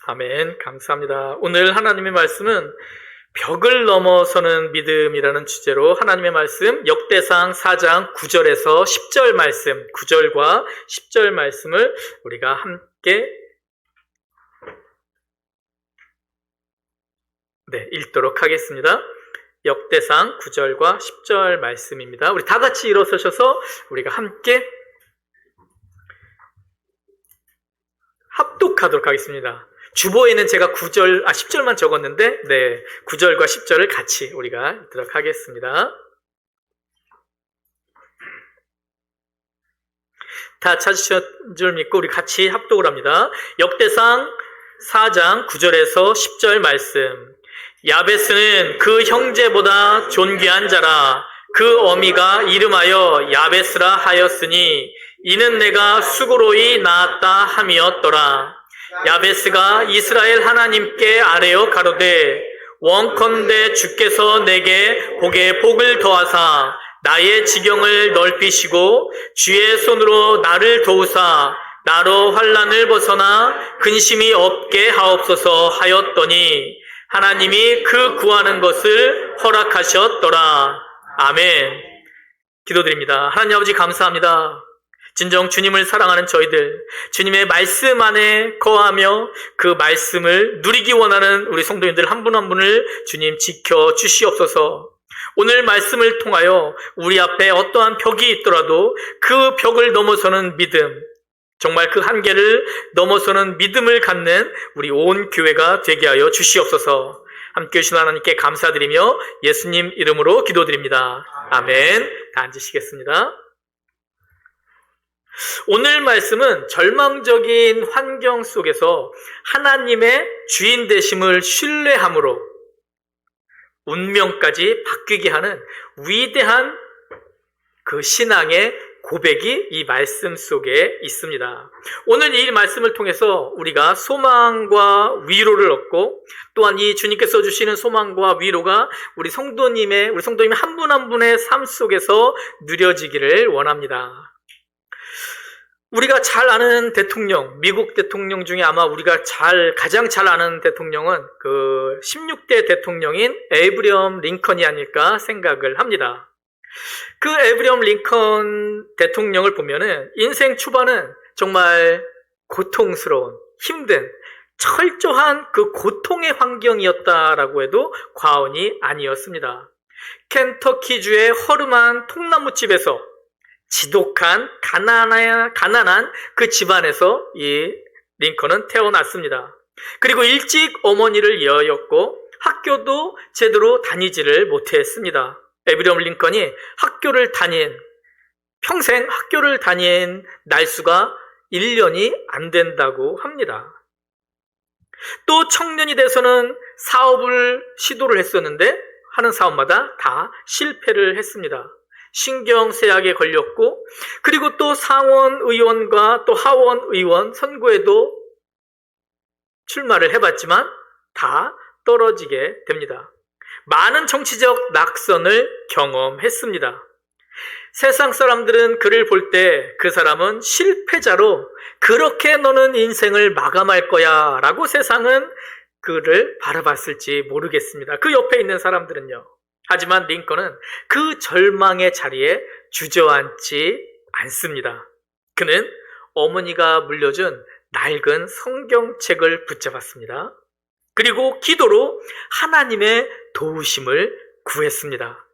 아멘. 감사합니다. 오늘 하나님의 말씀은 벽을 넘어서는 믿음이라는 주제로 하나님의 말씀 역대상 4장 9절에서 10절 말씀, 9절과 10절 말씀을 우리가 함께 읽도록 하겠습니다. 역대상 9절과 10절 말씀입니다. 우리 다 같이 일어서셔서 우리가 함께 합독하도록 하겠습니다. 주보에는 제가 10절만 적었는데, 9절과 10절을 같이 우리가 읽도록 하겠습니다. 다 찾으신 줄 믿고 우리 같이 합독을 합니다. 역대상 4장 9절에서 10절 말씀. 야베스는 그 형제보다 존귀한 자라. 그 어미가 이름하여 야베스라 하였으니 이는 내가 수고로이 낳았다 함이었더라. 야베스가 이스라엘 하나님께 아뢰어 가로되 원컨대 주께서 내게 복에 복을 더하사 나의 지경을 넓히시고 주의 손으로 나를 도우사 나로 환난을 벗어나 근심이 없게 하옵소서 하였더니 하나님이 그 구하는 것을 허락하셨더라. 아멘. 기도드립니다. 하나님 아버지 감사합니다. 진정 주님을 사랑하는 저희들, 주님의 말씀 안에 거하며 그 말씀을 누리기 원하는 우리 성도님들 한 분 한 분을 주님 지켜주시옵소서. 오늘 말씀을 통하여 우리 앞에 어떠한 벽이 있더라도 그 벽을 넘어서는 믿음, 정말 그 한계를 넘어서는 믿음을 갖는 우리 온 교회가 되게 하여 주시옵소서. 함께 해주신 하나님께 감사드리며 예수님 이름으로 기도드립니다. 아멘. 다 앉으시겠습니다. 오늘 말씀은 절망적인 환경 속에서 하나님의 주인 되심을 신뢰함으로 운명까지 바뀌게 하는 위대한 그 신앙의 고백이 이 말씀 속에 있습니다. 오늘 이 말씀을 통해서 우리가 소망과 위로를 얻고 또한 이 주님께서 주시는 소망과 위로가 우리 성도님 한 분 한 분의 삶 속에서 누려지기를 원합니다. 우리가 잘 아는 대통령, 미국 대통령 중에 아마 우리가 가장 잘 아는 대통령은 그 16대 대통령인 에이브리엄 링컨이 아닐까 생각을 합니다. 그 에이브리엄 링컨 대통령을 보면은 인생 초반은 정말 고통스러운, 힘든, 철저한 그 고통의 환경이었다라고 해도 과언이 아니었습니다. 켄터키주의 허름한 통나무집에서 지독한 가난한 그 집안에서 이 링컨은 태어났습니다. 그리고 일찍 어머니를 잃었고 학교도 제대로 다니지를 못했습니다. 에이브리엄 링컨이 평생 학교를 다닌 날수가 1년이 안 된다고 합니다. 또 청년이 돼서는 사업을 시도를 했었는데 하는 사업마다 다 실패를 했습니다. 신경쇠약에 걸렸고 그리고 또 상원 의원과 또 하원 의원 선거에도 출마를 해봤지만 다 떨어지게 됩니다. 많은 정치적 낙선을 경험했습니다. 세상 사람들은 그를 볼 때 그 사람은 실패자로 그렇게 너는 인생을 마감할 거야 라고 세상은 그를 바라봤을지 모르겠습니다. 그 옆에 있는 사람들은요. 하지만 링컨은 그 절망의 자리에 주저앉지 않습니다. 그는 어머니가 물려준 낡은 성경책을 붙잡았습니다. 그리고 기도로 하나님의 도우심을 구했습니다.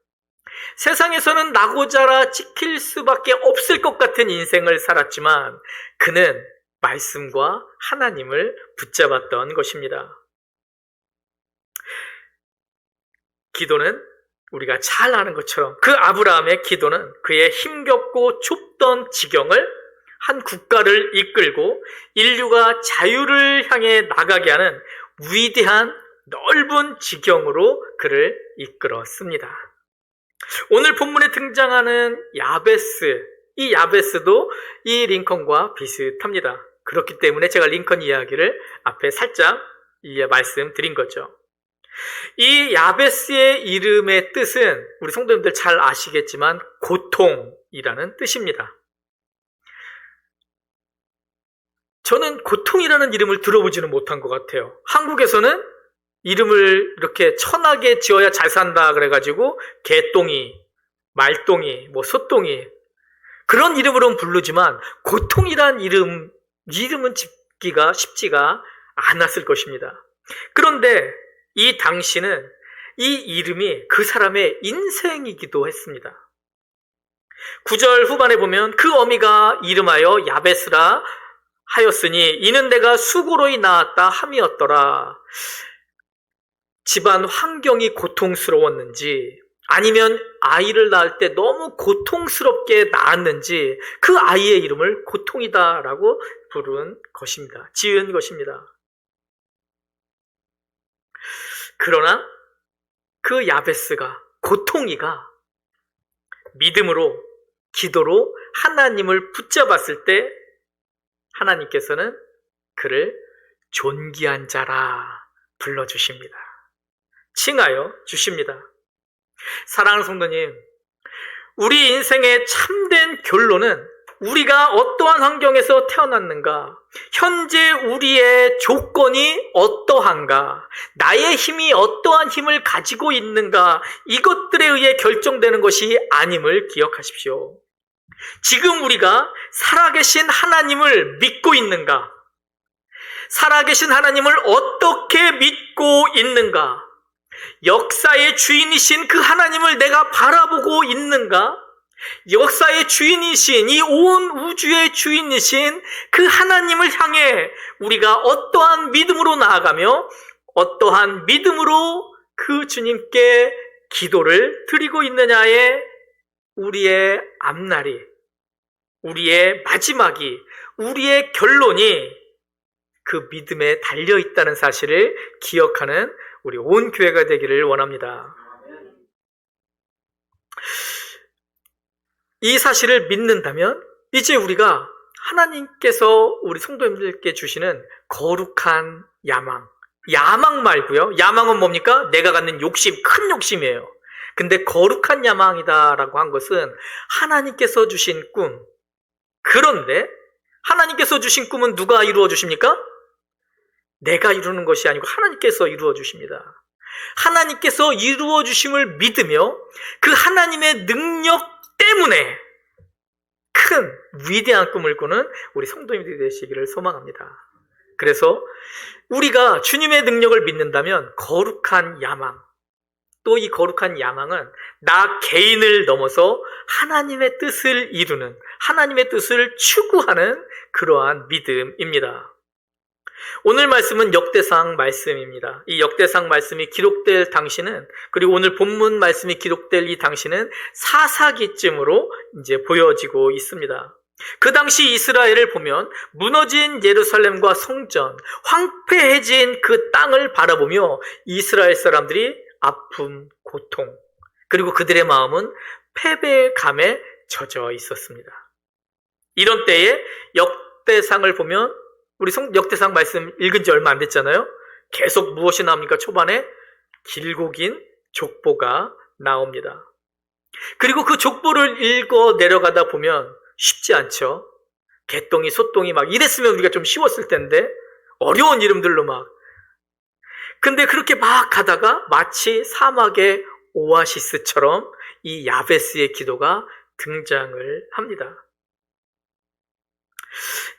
세상에서는 나고 자라 지킬 수밖에 없을 것 같은 인생을 살았지만 그는 말씀과 하나님을 붙잡았던 것입니다. 기도는 우리가 잘 아는 것처럼 그 아브라함의 기도는 그의 힘겹고 좁던 지경을 한 국가를 이끌고 인류가 자유를 향해 나가게 하는 위대한 넓은 지경으로 그를 이끌었습니다. 오늘 본문에 등장하는 야베스, 이 야베스도 이 링컨과 비슷합니다. 그렇기 때문에 제가 링컨 이야기를 앞에 살짝 말씀드린 거죠. 이 야베스의 이름의 뜻은 우리 성도님들 잘 아시겠지만 고통이라는 뜻입니다. 저는 고통이라는 이름을 들어보지는 못한 것 같아요. 한국에서는 이름을 이렇게 천하게 지어야 잘 산다 그래가지고 개똥이, 말똥이, 소똥이 그런 이름으로는 부르지만 고통이란 이름은 짓기가 쉽지가 않았을 것입니다. 그런데 이 당시는 이 이름이 그 사람의 인생이기도 했습니다. 9절 후반에 보면 그 어미가 이름하여 야베스라 하였으니 이는 내가 수고로이 낳았다 함이었더라. 집안 환경이 고통스러웠는지 아니면 아이를 낳을 때 너무 고통스럽게 낳았는지 그 아이의 이름을 고통이다라고 부른 것입니다. 지은 것입니다. 그러나 그 야베스가 고통이가 믿음으로 기도로 하나님을 붙잡았을 때 하나님께서는 그를 존귀한 자라 불러주십니다. 칭하여 주십니다. 사랑하는 성도님, 우리 인생의 참된 결론은 우리가 어떠한 환경에서 태어났는가, 현재 우리의 조건이 어떠한가, 나의 힘이 어떠한 힘을 가지고 있는가, 이것들에 의해 결정되는 것이 아님을 기억하십시오. 지금 우리가 살아계신 하나님을 믿고 있는가, 살아계신 하나님을 어떻게 믿고 있는가, 역사의 주인이신 그 하나님을 내가 바라보고 있는가, 역사의 주인이신 이 온 우주의 주인이신 그 하나님을 향해 우리가 어떠한 믿음으로 나아가며 어떠한 믿음으로 그 주님께 기도를 드리고 있느냐에 우리의 앞날이, 우리의 마지막이, 우리의 결론이 그 믿음에 달려있다는 사실을 기억하는 우리 온 교회가 되기를 원합니다. 이 사실을 믿는다면 이제 우리가 하나님께서 우리 성도님들께 주시는 거룩한 야망 말고요. 야망은 뭡니까? 내가 갖는 욕심, 큰 욕심이에요. 근데 거룩한 야망이다라고 한 것은 하나님께서 주신 꿈. 그런데 하나님께서 주신 꿈은 누가 이루어 주십니까? 내가 이루는 것이 아니고 하나님께서 이루어 주십니다. 하나님께서 이루어 주심을 믿으며 그 하나님의 능력 때문에 큰 위대한 꿈을 꾸는 우리 성도님들이 되시기를 소망합니다. 그래서 우리가 주님의 능력을 믿는다면 거룩한 야망, 또 이 거룩한 야망은 나 개인을 넘어서 하나님의 뜻을 이루는, 하나님의 뜻을 추구하는 그러한 믿음입니다. 오늘 말씀은 역대상 말씀입니다. 이 역대상 말씀이 기록될 당시는, 그리고 오늘 본문 말씀이 기록될 이 당시는 사사기쯤으로 이제 보여지고 있습니다. 그 당시 이스라엘을 보면 무너진 예루살렘과 성전, 황폐해진 그 땅을 바라보며 이스라엘 사람들이 아픔, 고통, 그리고 그들의 마음은 패배감에 젖어 있었습니다. 이런 때에 역대상을 보면 우리 역대상 말씀 읽은 지 얼마 안 됐잖아요. 계속 무엇이 나옵니까? 초반에 길고 긴 족보가 나옵니다. 그리고 그 족보를 읽어 내려가다 보면 쉽지 않죠. 개똥이, 소똥이 막 이랬으면 우리가 좀 쉬웠을 텐데 어려운 이름들로 막. 근데 그렇게 막 가다가 마치 사막의 오아시스처럼 이 야베스의 기도가 등장을 합니다.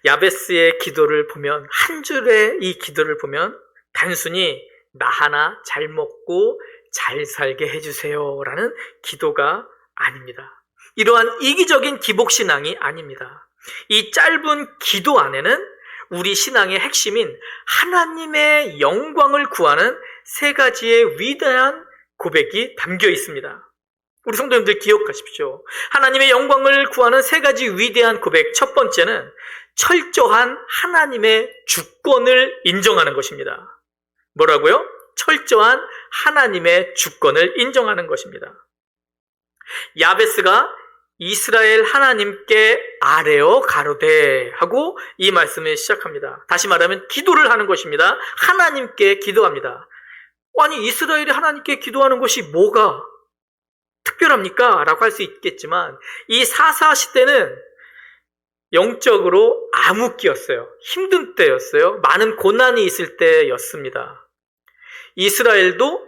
야베스의 기도를 보면, 한 줄의 이 기도를 보면 단순히 나 하나 잘 먹고 잘 살게 해주세요 라는 기도가 아닙니다. 이러한 이기적인 기복신앙이 아닙니다. 이 짧은 기도 안에는 우리 신앙의 핵심인 하나님의 영광을 구하는 세 가지의 위대한 고백이 담겨 있습니다. 우리 성도님들 기억하십시오. 하나님의 영광을 구하는 세 가지 위대한 고백. 첫 번째는 철저한 하나님의 주권을 인정하는 것입니다. 뭐라고요? 철저한 하나님의 주권을 인정하는 것입니다. 야베스가 이스라엘 하나님께 아뢰어 가로되 하고 이 말씀을 시작합니다. 다시 말하면 기도를 하는 것입니다. 하나님께 기도합니다. 아니, 이스라엘이 하나님께 기도하는 것이 뭐가 특별합니까? 라고 할 수 있겠지만 이 사사시대는 영적으로 암흑기였어요. 힘든 때였어요. 많은 고난이 있을 때였습니다. 이스라엘도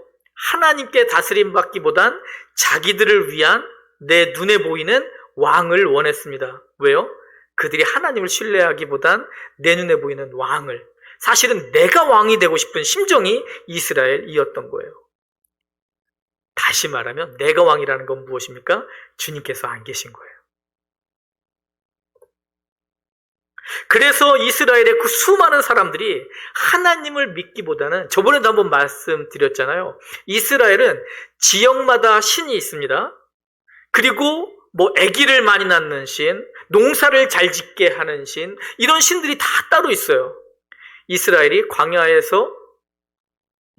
하나님께 다스림받기보단 자기들을 위한 내 눈에 보이는 왕을 원했습니다. 왜요? 그들이 하나님을 신뢰하기보단 내 눈에 보이는 왕을, 사실은 내가 왕이 되고 싶은 심정이 이스라엘이었던 거예요. 다시 말하면 내가 왕이라는 건 무엇입니까? 주님께서 안 계신 거예요. 그래서 이스라엘의 그 수많은 사람들이 하나님을 믿기보다는, 저번에도 한번 말씀드렸잖아요. 이스라엘은 지역마다 신이 있습니다. 그리고 아기를 많이 낳는 신, 농사를 잘 짓게 하는 신, 이런 신들이 다 따로 있어요. 이스라엘이 광야에서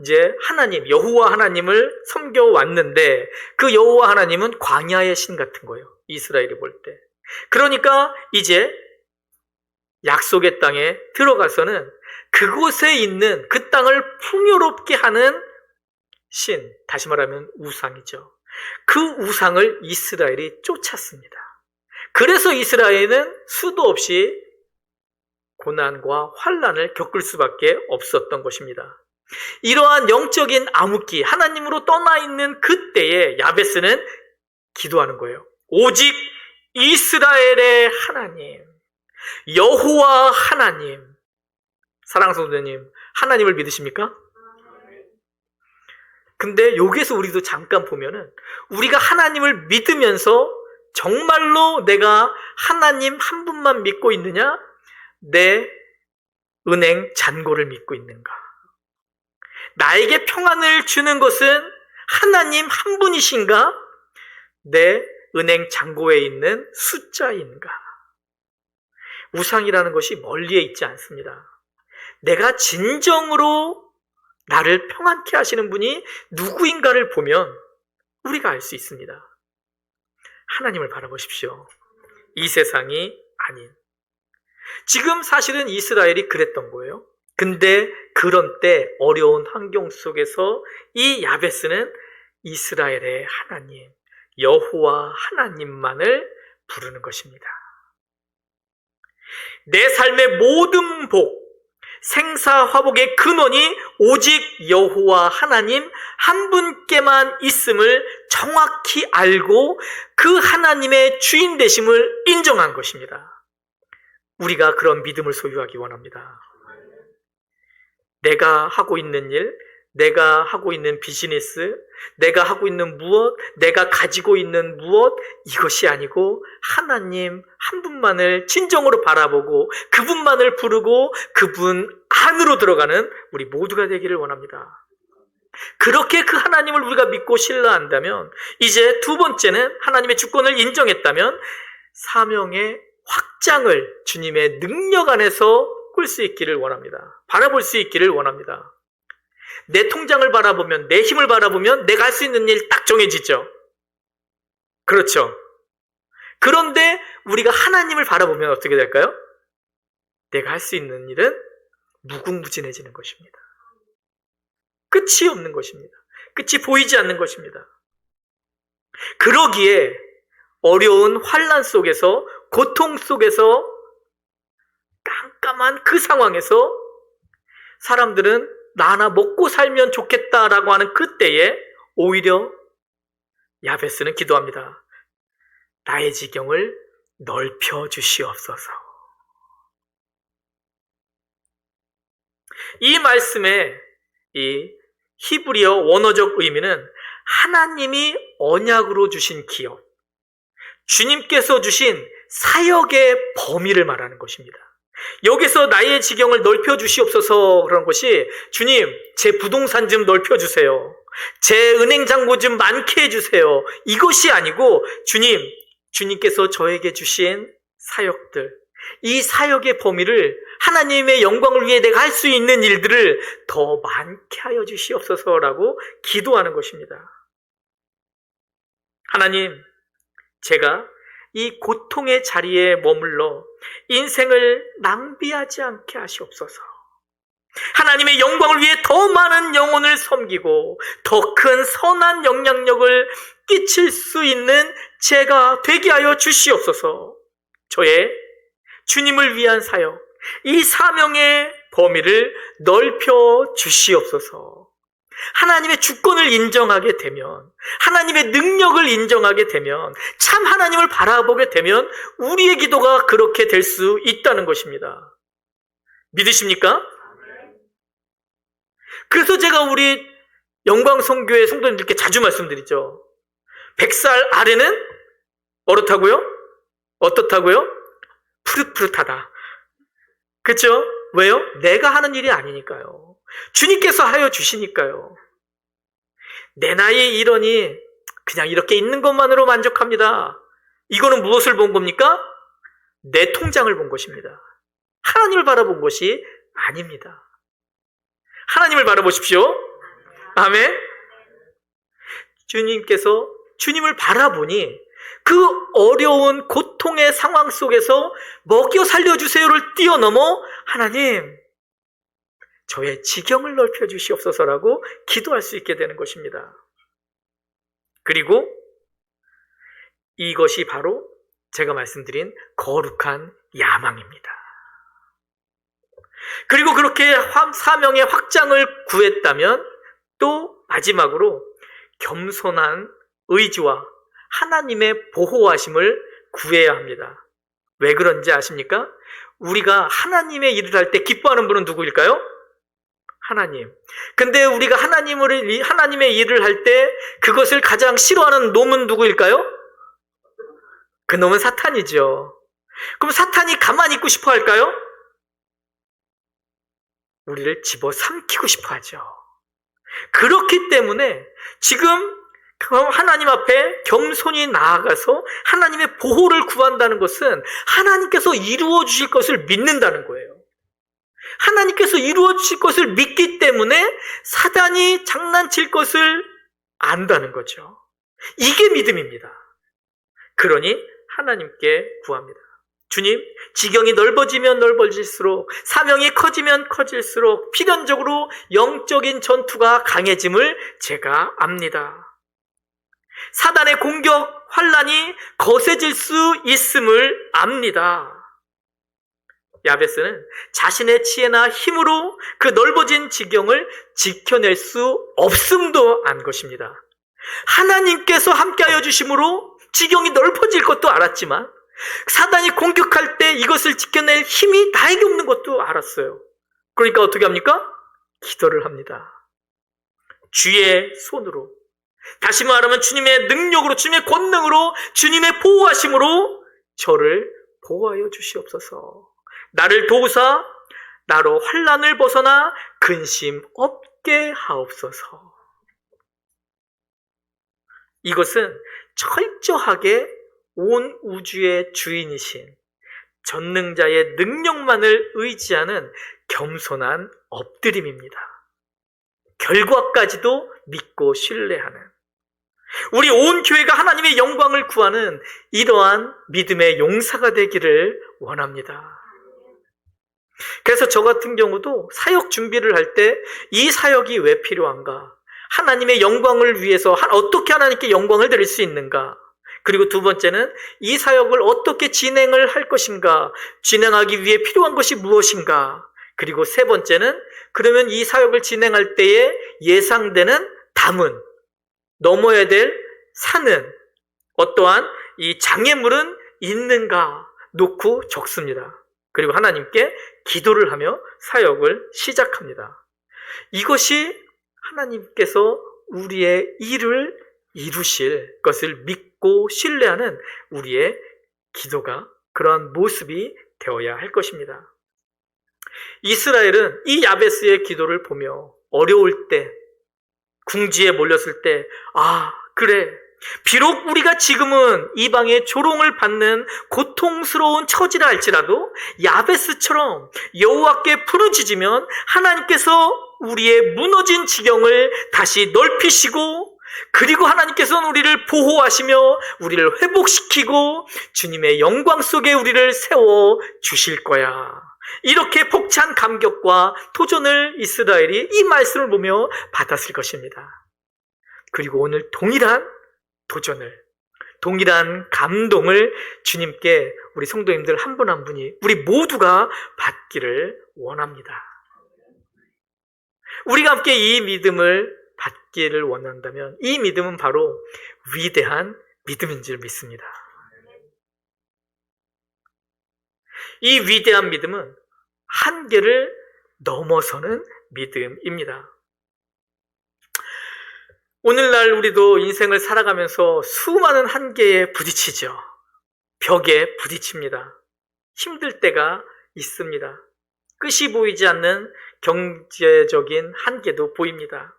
이제 하나님, 여호와 하나님을 섬겨왔는데 그 여호와 하나님은 광야의 신 같은 거예요. 이스라엘이 볼 때. 그러니까 이제 약속의 땅에 들어가서는 그곳에 있는 그 땅을 풍요롭게 하는 신, 다시 말하면 우상이죠. 그 우상을 이스라엘이 쫓았습니다. 그래서 이스라엘은 수도 없이 고난과 환난을 겪을 수밖에 없었던 것입니다. 이러한 영적인 암흑기, 하나님으로 떠나 있는 그때에 야베스는 기도하는 거예요. 오직 이스라엘의 하나님, 여호와 하나님. 사랑하는 성도님, 하나님을 믿으십니까? 근데 여기서 우리도 잠깐 보면은 우리가 하나님을 믿으면서 정말로 내가 하나님 한 분만 믿고 있느냐? 내 은행 잔고를 믿고 있는가? 나에게 평안을 주는 것은 하나님 한 분이신가? 내 은행 잔고에 있는 숫자인가? 우상이라는 것이 멀리에 있지 않습니다. 내가 진정으로 나를 평안케 하시는 분이 누구인가를 보면 우리가 알 수 있습니다. 하나님을 바라보십시오. 이 세상이 아닌. 지금 사실은 이스라엘이 그랬던 거예요. 근데 그런 때 어려운 환경 속에서 이 야베스는 이스라엘의 하나님, 여호와 하나님만을 부르는 것입니다. 내 삶의 모든 복, 생사화복의 근원이 오직 여호와 하나님 한 분께만 있음을 정확히 알고 그 하나님의 주인 되심을 인정한 것입니다. 우리가 그런 믿음을 소유하기 원합니다. 내가 하고 있는 일, 내가 하고 있는 비즈니스, 내가 하고 있는 무엇, 내가 가지고 있는 무엇, 이것이 아니고 하나님 한 분만을 진정으로 바라보고 그분만을 부르고 그분 안으로 들어가는 우리 모두가 되기를 원합니다. 그렇게 그 하나님을 우리가 믿고 신뢰한다면, 이제 두 번째는 하나님의 주권을 인정했다면 사명의 확장을 주님의 능력 안에서 꿀 수 있기를 원합니다. 바라볼 수 있기를 원합니다. 내 통장을 바라보면, 내 힘을 바라보면 내가 할 수 있는 일 딱 정해지죠. 그렇죠. 그런데 우리가 하나님을 바라보면 어떻게 될까요? 내가 할 수 있는 일은 무궁무진해지는 것입니다. 끝이 없는 것입니다. 끝이 보이지 않는 것입니다. 그러기에 어려운 환난 속에서, 고통 속에서, 깜깜한 그 상황에서 사람들은 나 하나 먹고 살면 좋겠다라고 하는 그때에 오히려 야베스는 기도합니다. 나의 지경을 넓혀 주시옵소서. 이 말씀의 이 히브리어 원어적 의미는 하나님이 언약으로 주신 기업, 주님께서 주신 사역의 범위를 말하는 것입니다. 여기서 나의 지경을 넓혀주시옵소서 그런 것이, 주님 제 부동산 좀 넓혀주세요, 제 은행 잔고 좀 많게 해주세요, 이것이 아니고 주님께서 저에게 주신 사역들, 이 사역의 범위를, 하나님의 영광을 위해 내가 할 수 있는 일들을 더 많게 하여 주시옵소서라고 기도하는 것입니다. 하나님, 제가 이 고통의 자리에 머물러 인생을 낭비하지 않게 하시옵소서. 하나님의 영광을 위해 더 많은 영혼을 섬기고 더 큰 선한 영향력을 끼칠 수 있는 제가 되게 하여 주시옵소서. 저의 주님을 위한 사역, 이 사명의 범위를 넓혀 주시옵소서. 하나님의 주권을 인정하게 되면, 하나님의 능력을 인정하게 되면, 참 하나님을 바라보게 되면 우리의 기도가 그렇게 될 수 있다는 것입니다. 믿으십니까? 그래서 제가 우리 영광성교회 성도님들께 자주 말씀드리죠. 100살 아래는 어떻다고요? 어떻다고요? 푸릇푸릇하다. 그렇죠? 왜요? 내가 하는 일이 아니니까요. 주님께서 하여 주시니까요. 내 나이에 이러니 그냥 이렇게 있는 것만으로 만족합니다. 이거는 무엇을 본 겁니까? 내 통장을 본 것입니다. 하나님을 바라본 것이 아닙니다. 하나님을 바라보십시오. 아멘. 주님께서 주님을 바라보니 그 어려운 고통의 상황 속에서 먹여 살려주세요를 뛰어넘어 하나님, 저의 지경을 넓혀 주시옵소서라고 기도할 수 있게 되는 것입니다. 그리고 이것이 바로 제가 말씀드린 거룩한 야망입니다. 그리고 그렇게 사명의 확장을 구했다면 또 마지막으로 겸손한 의지와 하나님의 보호하심을 구해야 합니다. 왜 그런지 아십니까? 우리가 하나님의 일을 할 때 기뻐하는 분은 누구일까요? 하나님. 근데 우리가 하나님의 일을 할 때 그것을 가장 싫어하는 놈은 누구일까요? 그 놈은 사탄이죠. 그럼 사탄이 가만히 있고 싶어 할까요? 우리를 집어삼키고 싶어 하죠. 그렇기 때문에 지금 하나님 앞에 겸손히 나아가서 하나님의 보호를 구한다는 것은 하나님께서 이루어 주실 것을 믿는다는 거예요. 하나님께서 이루어 주실 것을 믿기 때문에 사단이 장난칠 것을 안다는 거죠. 이게 믿음입니다. 그러니 하나님께 구합니다. 주님, 지경이 넓어지면 넓어질수록, 사명이 커지면 커질수록 필연적으로 영적인 전투가 강해짐을 제가 압니다. 사단의 공격, 환난이 거세질 수 있음을 압니다. 야베스는 자신의 지혜나 힘으로 그 넓어진 지경을 지켜낼 수 없음도 안 것입니다. 하나님께서 함께하여 주심으로 지경이 넓어질 것도 알았지만 사단이 공격할 때 이것을 지켜낼 힘이 나에게 없는 것도 알았어요. 그러니까 어떻게 합니까? 기도를 합니다. 주의 손으로, 다시 말하면 주님의 능력으로, 주님의 권능으로, 주님의 보호하심으로 저를 보호하여 주시옵소서. 나를 도우사 나로 환난을 벗어나 근심 없게 하옵소서. 이것은 철저하게 온 우주의 주인이신 전능자의 능력만을 의지하는 겸손한 엎드림입니다. 결과까지도 믿고 신뢰하는, 우리 온 교회가 하나님의 영광을 구하는 이러한 믿음의 용사가 되기를 원합니다. 그래서 저 같은 경우도 사역 준비를 할 때 이 사역이 왜 필요한가? 하나님의 영광을 위해서 어떻게 하나님께 영광을 드릴 수 있는가? 그리고 두 번째는 이 사역을 어떻게 진행을 할 것인가? 진행하기 위해 필요한 것이 무엇인가? 그리고 세 번째는 그러면 이 사역을 진행할 때에 예상되는 담은, 넘어야 될 산은, 어떠한 이 장애물은 있는가 놓고 적습니다. 그리고 하나님께 기도를 하며 사역을 시작합니다. 이것이 하나님께서 우리의 일을 이루실 것을 믿고 신뢰하는 우리의 기도가, 그러한 모습이 되어야 할 것입니다. 이스라엘은 이 야베스의 기도를 보며 어려울 때, 궁지에 몰렸을 때, 그래, 비록 우리가 지금은 이방의 조롱을 받는 고통스러운 처지라 할지라도 야베스처럼 여호와께 부르짖으면 하나님께서 우리의 무너진 지경을 다시 넓히시고, 그리고 하나님께서는 우리를 보호하시며 우리를 회복시키고 주님의 영광 속에 우리를 세워 주실 거야. 이렇게 벅찬 감격과 도전을 이스라엘이 이 말씀을 보며 받았을 것입니다. 그리고 오늘 동일한 도전을 동일한 감동을 주님께 우리 성도님들 한 분 한 분이 우리 모두가 받기를 원합니다. 우리가 함께 이 믿음을 받기를 원한다면 이 믿음은 바로 위대한 믿음인 줄 믿습니다. 이 위대한 믿음은 한계를 넘어서는 믿음입니다. 오늘날 우리도 인생을 살아가면서 수많은 한계에 부딪히죠. 벽에 부딪힙니다. 힘들 때가 있습니다. 끝이 보이지 않는 경제적인 한계도 보입니다.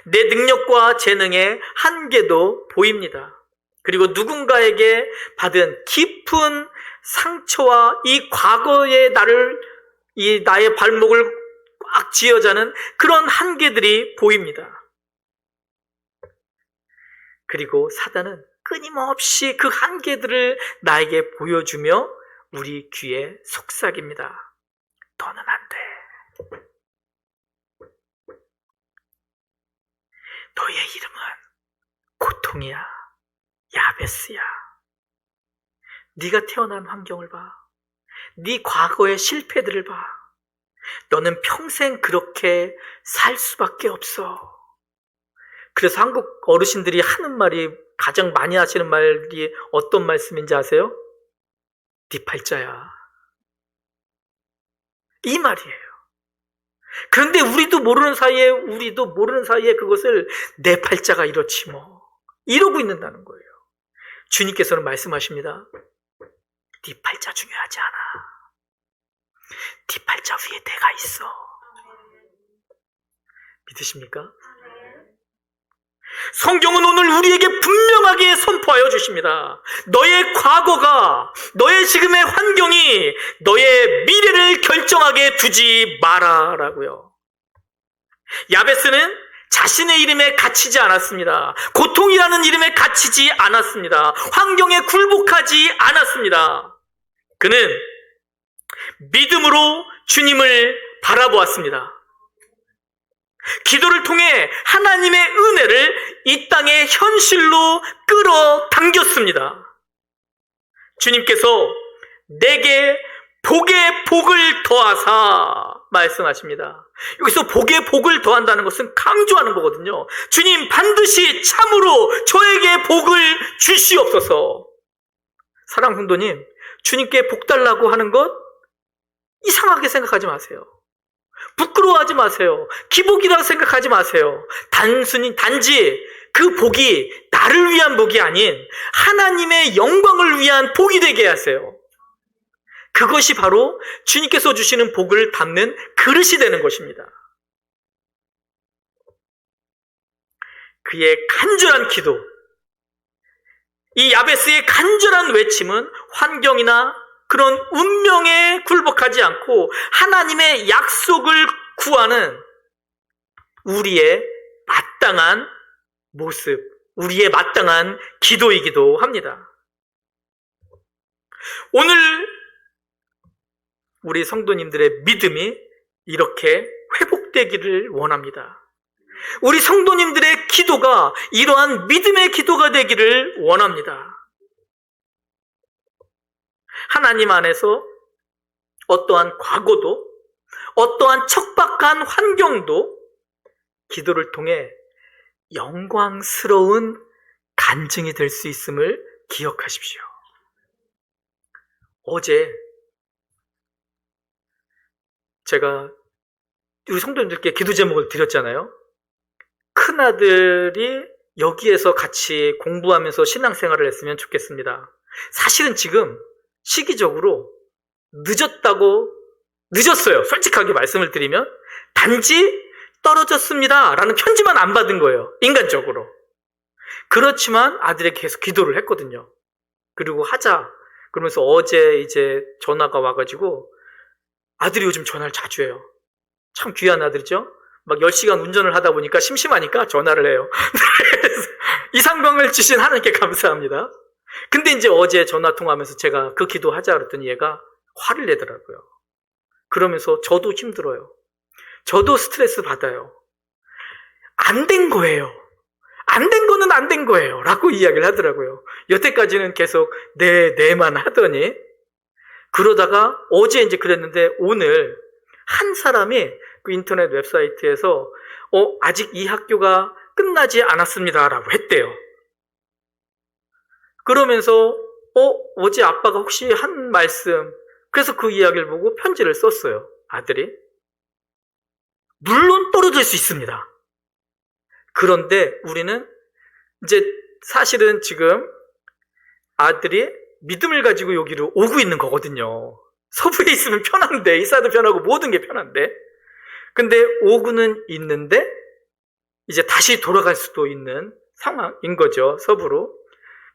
내 능력과 재능의 한계도 보입니다. 그리고 누군가에게 받은 깊은 상처와 이 과거의 나의 발목을 꽉 쥐어자는 그런 한계들이 보입니다. 그리고 사단은 끊임없이 그 한계들을 나에게 보여주며 우리 귀에 속삭입니다. 너는 안 돼. 너의 이름은 고통이야. 야베스야. 네가 태어난 환경을 봐. 네 과거의 실패들을 봐. 너는 평생 그렇게 살 수밖에 없어. 그래서 한국 어르신들이 하는 말이 가장 많이 하시는 말이 어떤 말씀인지 아세요? 네 팔자야. 이 말이에요. 그런데 우리도 모르는 사이에 그것을 내 팔자가 이렇지 뭐 이러고 있는다는 거예요. 주님께서는 말씀하십니다. 네 팔자 중요하지 않아. 네 팔자 위에 내가 있어. 믿으십니까? 성경은 오늘 우리에게 분명하게 선포하여 주십니다. 너의 과거가, 너의 지금의 환경이 너의 미래를 결정하게 두지 마라라고요. 야베스는 자신의 이름에 갇히지 않았습니다. 고통이라는 이름에 갇히지 않았습니다. 환경에 굴복하지 않았습니다. 그는 믿음으로 주님을 바라보았습니다. 기도를 통해 하나님의 은혜를 이 땅의 현실로 끌어당겼습니다. 주님께서 내게 복의 복을 더하사 말씀하십니다. 여기서 복의 복을 더한다는 것은 강조하는 거거든요. 주님 반드시 참으로 저에게 복을 주시옵소서. 사랑 성도님, 주님께 복 달라고 하는 것 이상하게 생각하지 마세요. 부끄러워하지 마세요. 기복이라고 생각하지 마세요. 단지 그 복이 나를 위한 복이 아닌 하나님의 영광을 위한 복이 되게 하세요. 그것이 바로 주님께서 주시는 복을 담는 그릇이 되는 것입니다. 그의 간절한 기도, 이 야베스의 간절한 외침은 환경이나 그런 운명에 굴복하지 않고 하나님의 약속을 구하는 우리의 마땅한 모습, 우리의 마땅한 기도이기도 합니다. 오늘 우리 성도님들의 믿음이 이렇게 회복되기를 원합니다. 우리 성도님들의 기도가 이러한 믿음의 기도가 되기를 원합니다. 하나님 안에서 어떠한 과거도, 어떠한 척박한 환경도 기도를 통해 영광스러운 간증이 될 수 있음을 기억하십시오. 어제 제가 우리 성도님들께 기도 제목을 드렸잖아요. 큰아들이 여기에서 같이 공부하면서 신앙생활을 했으면 좋겠습니다. 사실은 지금 시기적으로 늦었어요. 솔직하게 말씀을 드리면 단지 떨어졌습니다 라는 편지만 안 받은 거예요. 인간적으로. 그렇지만 아들에게 계속 기도를 했거든요. 그리고 하자 그러면서 어제 이제 전화가 와가지고, 아들이 요즘 전화를 자주 해요. 참 귀한 아들이죠. 막 10시간 운전을 하다 보니까 심심하니까 전화를 해요. 이 상황을 주신 하나님께 감사합니다. 근데 이제 어제 전화 통화하면서 제가 그 기도하자 그랬더니 얘가 화를 내더라고요. 그러면서 저도 힘들어요. 저도 스트레스 받아요. 안 된 거예요. 안 된 거는 안 된 거예요 라고 이야기를 하더라고요. 여태까지는 계속 네만 하더니, 그러다가 어제 이제 그랬는데 오늘 한 사람이 그 인터넷 웹사이트에서 아직 이 학교가 끝나지 않았습니다 라고 했대요. 그러면서 어제 아빠가 혹시 한 말씀, 그래서 그 이야기를 보고 편지를 썼어요. 아들이. 물론 떨어질 수 있습니다. 그런데 우리는 이제 사실은 지금 아들이 믿음을 가지고 여기로 오고 있는 거거든요. 서부에 있으면 편한데, 이사도 편하고 모든 게 편한데, 근데 오고는 있는데 이제 다시 돌아갈 수도 있는 상황인 거죠, 서부로.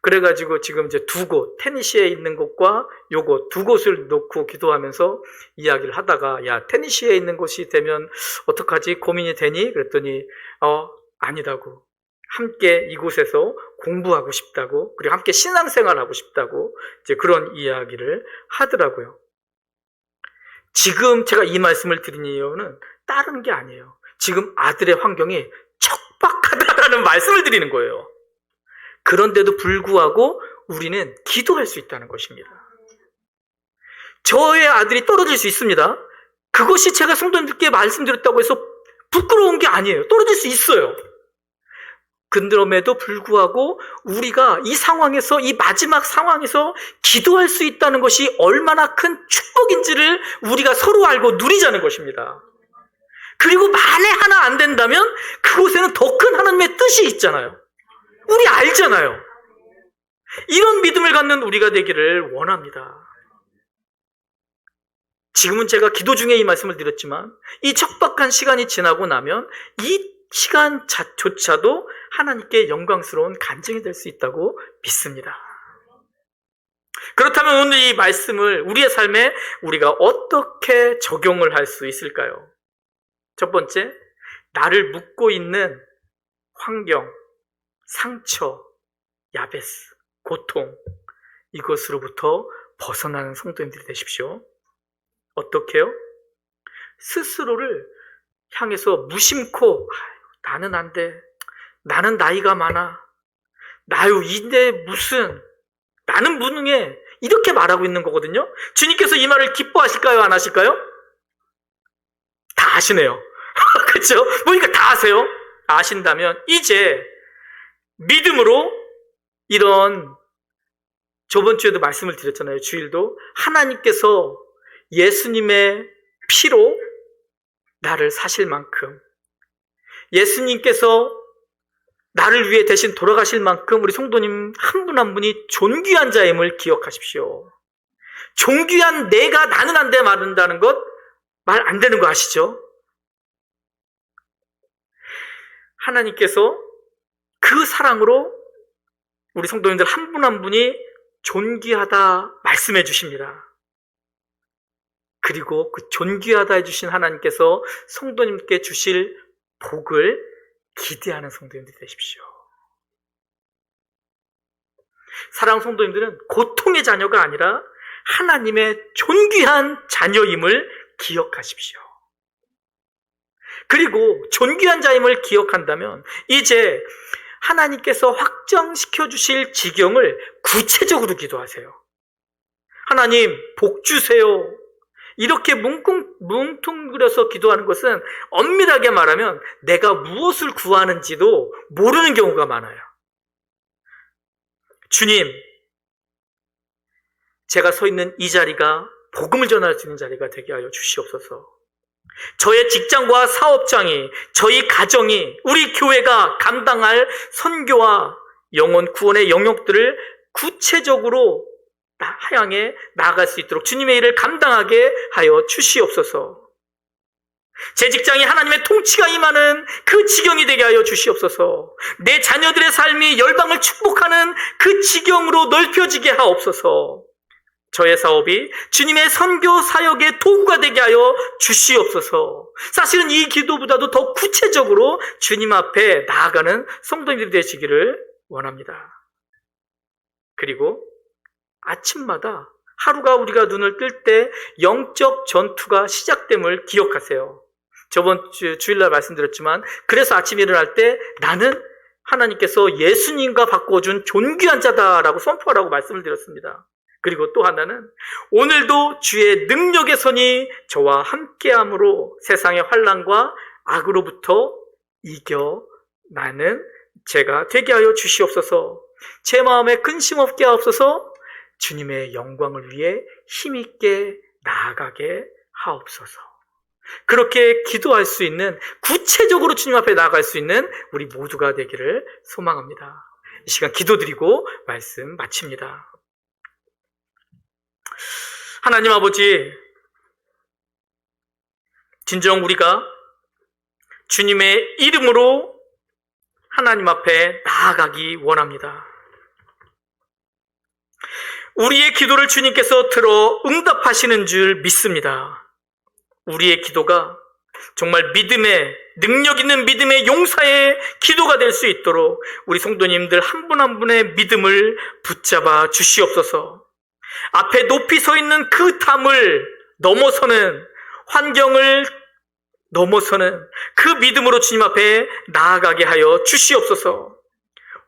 그래가지고 지금 이제 두 곳, 테니시에 있는 곳과 요곳 두 곳을 놓고 기도하면서 이야기를 하다가, 야, 테니시에 있는 곳이 되면 어떡하지? 고민이 되니? 그랬더니 아니다고. 함께 이곳에서 공부하고 싶다고, 그리고 함께 신앙생활하고 싶다고 이제 그런 이야기를 하더라고요. 지금 제가 이 말씀을 드린 이유는 다른 게 아니에요. 지금 아들의 환경이 척박하다라는 말씀을 드리는 거예요. 그런데도 불구하고 우리는 기도할 수 있다는 것입니다. 저의 아들이 떨어질 수 있습니다. 그것이 제가 성도님들께 말씀드렸다고 해서 부끄러운 게 아니에요. 떨어질 수 있어요. 그럼에도 불구하고 우리가 이 상황에서, 이 마지막 상황에서 기도할 수 있다는 것이 얼마나 큰 축복인지를 우리가 서로 알고 누리자는 것입니다. 그리고 만에 하나 안 된다면 그곳에는 더 큰 하나님의 뜻이 있잖아요. 우리 알잖아요. 이런 믿음을 갖는 우리가 되기를 원합니다. 지금은 제가 기도 중에 이 말씀을 드렸지만 이 척박한 시간이 지나고 나면 이 시간조차도 하나님께 영광스러운 간증이 될 수 있다고 믿습니다. 그렇다면 오늘 이 말씀을 우리의 삶에 우리가 어떻게 적용을 할 수 있을까요? 첫 번째, 나를 묶고 있는 환경, 상처, 야베스, 고통, 이것으로부터 벗어나는 성도님들이 되십시오. 어떻게요? 스스로를 향해서 무심코 나는 안 돼, 나는 나이가 많아, 나요 이제 무슨, 나는 무능해, 이렇게 말하고 있는 거거든요. 주님께서 이 말을 기뻐하실까요? 안 하실까요? 다 아시네요. 그렇죠? 보니까 다 아세요. 아신다면 이제 믿음으로 이런, 저번 주에도 말씀을 드렸잖아요. 주일도 하나님께서 예수님의 피로 나를 사실 만큼, 예수님께서 나를 위해 대신 돌아가실 만큼 우리 성도님 한 분 한 분이 존귀한 자임을 기억하십시오. 존귀한 내가 나는 안 돼 말한다는 것 말 안 되는 거 아시죠? 하나님께서 그 사랑으로 우리 성도님들 한 분 한 분이 존귀하다 말씀해 주십니다. 그리고 그 존귀하다 해주신 하나님께서 성도님께 주실 복을 기대하는 성도님들이 되십시오. 사랑하는 성도님들은 고통의 자녀가 아니라 하나님의 존귀한 자녀임을 기억하십시오. 그리고 존귀한 자임을 기억한다면 이제 하나님께서 확정시켜 주실 지경을 구체적으로 기도하세요. 하나님, 복 주세요. 이렇게 뭉뚱그려서 기도하는 것은 엄밀하게 말하면 내가 무엇을 구하는지도 모르는 경우가 많아요. 주님, 제가 서 있는 이 자리가 복음을 전할 수 있는 자리가 되게 하여 주시옵소서. 저의 직장과 사업장이, 저희 가정이, 우리 교회가 감당할 선교와 영혼 구원의 영역들을 구체적으로 향해 나아갈 수 있도록 주님의 일을 감당하게 하여 주시옵소서. 제 직장이 하나님의 통치가 임하는 그 지경이 되게 하여 주시옵소서. 내 자녀들의 삶이 열방을 축복하는 그 지경으로 넓혀지게 하옵소서. 저의 사업이 주님의 선교 사역의 도구가 되게 하여 주시옵소서. 사실은 이 기도보다도 더 구체적으로 주님 앞에 나아가는 성도님들이 되시기를 원합니다. 그리고 아침마다 하루가 우리가 눈을 뜰 때 영적 전투가 시작됨을 기억하세요. 저번 주일날 말씀드렸지만, 그래서 아침에 일어날 때 나는 하나님께서 예수님과 바꿔준 존귀한 자다라고 선포하라고 말씀을 드렸습니다. 그리고 또 하나는 오늘도 주의 능력의 손이 저와 함께함으로 세상의 환난과 악으로부터 이겨나는 제가 되게 하여 주시옵소서. 제 마음에 근심 없게 하옵소서. 주님의 영광을 위해 힘있게 나아가게 하옵소서. 그렇게 기도할 수 있는, 구체적으로 주님 앞에 나아갈 수 있는 우리 모두가 되기를 소망합니다. 이 시간 기도드리고 말씀 마칩니다. 하나님 아버지, 진정 우리가 주님의 이름으로 하나님 앞에 나아가기 원합니다. 우리의 기도를 주님께서 들어 응답하시는 줄 믿습니다. 우리의 기도가 정말 믿음의, 능력 있는 믿음의 용사의 기도가 될 수 있도록 우리 성도님들 한 분 한 분의 믿음을 붙잡아 주시옵소서. 앞에 높이 서 있는 그 담을 넘어서는, 환경을 넘어서는 그 믿음으로 주님 앞에 나아가게 하여 주시옵소서.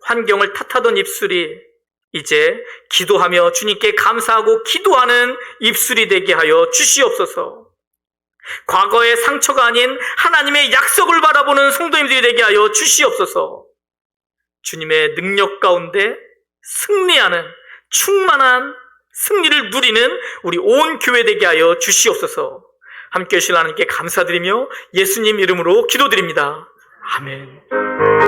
환경을 탓하던 입술이 이제 기도하며 주님께 감사하고 기도하는 입술이 되게 하여 주시옵소서. 과거의 상처가 아닌 하나님의 약속을 바라보는 성도님들이 되게 하여 주시옵소서. 주님의 능력 가운데 승리하는, 충만한 승리를 누리는 우리 온 교회 되게 하여 주시옵소서. 함께 해주실 하나님께 감사드리며 예수님 이름으로 기도드립니다. 아멘.